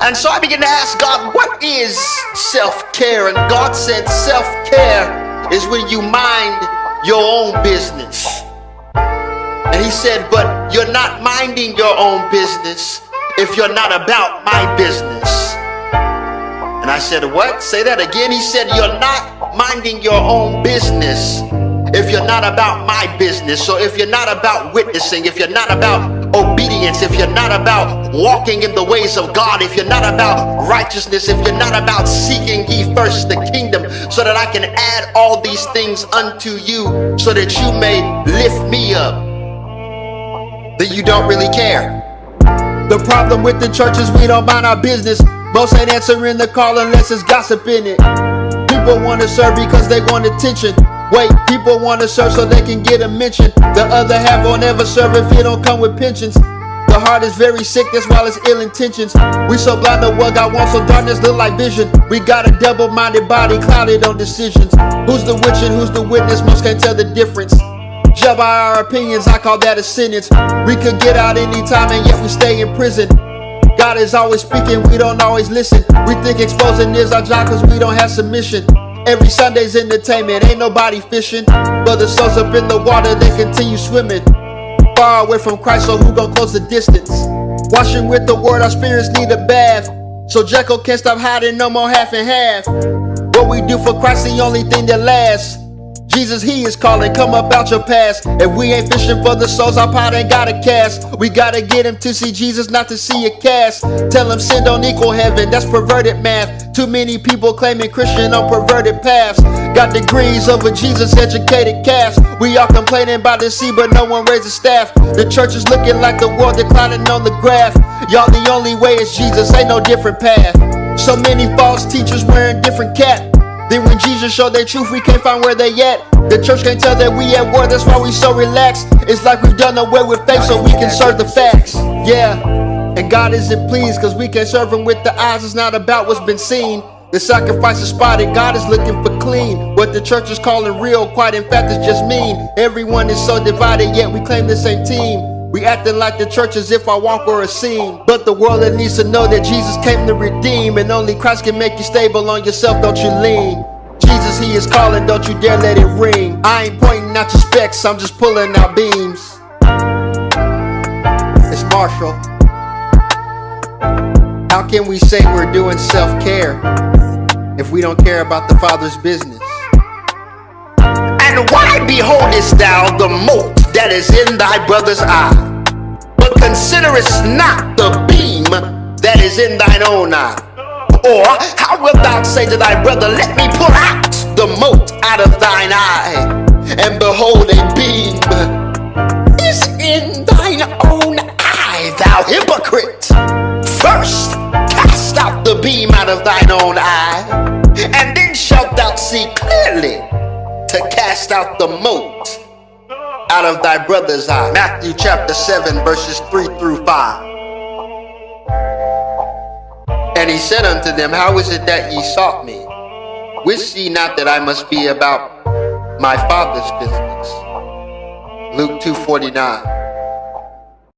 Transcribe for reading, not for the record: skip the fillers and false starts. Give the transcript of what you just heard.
And so I began to ask God, what is self-care? And God said, self-care is when you mind your own business. And he said, but you're not minding your own business if you're not about my business. And I said, what? Say that again. He said, you're not minding your own business if you're not about my business. So if you're not about witnessing, if you're not about obedience, if you're not about walking in the ways of God, if you're not about righteousness, if you're not about seeking ye first the kingdom, so that I can add all these things unto you, so that you may lift me up, then you don't really care. The problem with the church is we don't mind our business. Most ain't answering the call unless it's gossip in it. People want to serve because they want attention. Wait, people want to serve so they can get a mention. The other half won't ever serve if it don't come with pensions. The heart is very sick, that's why it's ill intentions. We so blind to what God wants, so darkness look like vision. We got a double-minded body, clouded on decisions. Who's the witch and who's the witness? Most can't tell the difference. Judge by our opinions, I call that a sentence. We could get out anytime and yet we stay in prison. God is always speaking, we don't always listen. We think exposing is our job cause we don't have submission. Every Sunday's entertainment, ain't nobody fishing. But the souls up in the water, they continue swimming. Far away from Christ, so who gon' close the distance? Washing with the word, our spirits need a bath. So Jekyll can't stop hiding, no more half and half. What we do for Christ, the only thing that lasts. Jesus, he is calling, come up out your past. If we ain't fishing for the souls, our pot ain't got a cast. We gotta get him to see Jesus, not to see a cast. Tell him sin don't equal heaven, that's perverted math. Too many people claiming Christian on perverted paths. Got degrees over Jesus, educated cast. We all complaining about the sea, but no one raises staff. The church is looking like the world declining on the graph. Y'all, the only way is Jesus, ain't no different path. So many false teachers wearing different cap. Then when Jesus showed their truth, we can't find where they at. The church can't tell that we at war, that's why we so relaxed. It's like we've done away with faith so we can serve the facts. Yeah, and God isn't pleased cause we can't serve him with the eyes. It's not about what's been seen. The sacrifice is spotted, God is looking for clean. What the church is calling real, quite in fact is just mean. Everyone is so divided, yet we claim the same team. We acting like the church as if our walk were a scene. But the world needs to know that Jesus came to redeem, and only Christ can make you stable on yourself, don't you lean. Jesus, he is calling, don't you dare let it ring. I ain't pointing out your specs, I'm just pulling out beams. It's Marshall. How can we say we're doing self-care if we don't care about the Father's business? And why beholdest thou the mote that is in thy brother's eye, but considerest not the beam that is in thine own eye? Or how wilt thou say to thy brother, let me pull out the mote out of thine eye, and behold, a beam is in thine own eye, thou hypocrite? First cast out the beam out of thine own eye, and then shalt thou see clearly to cast out the mote out of thy brother's eye. Matthew chapter 7 verses 3 through 5. And he said unto them, how is it that ye sought me? Wist ye not that I must be about my Father's business? Luke 2:49.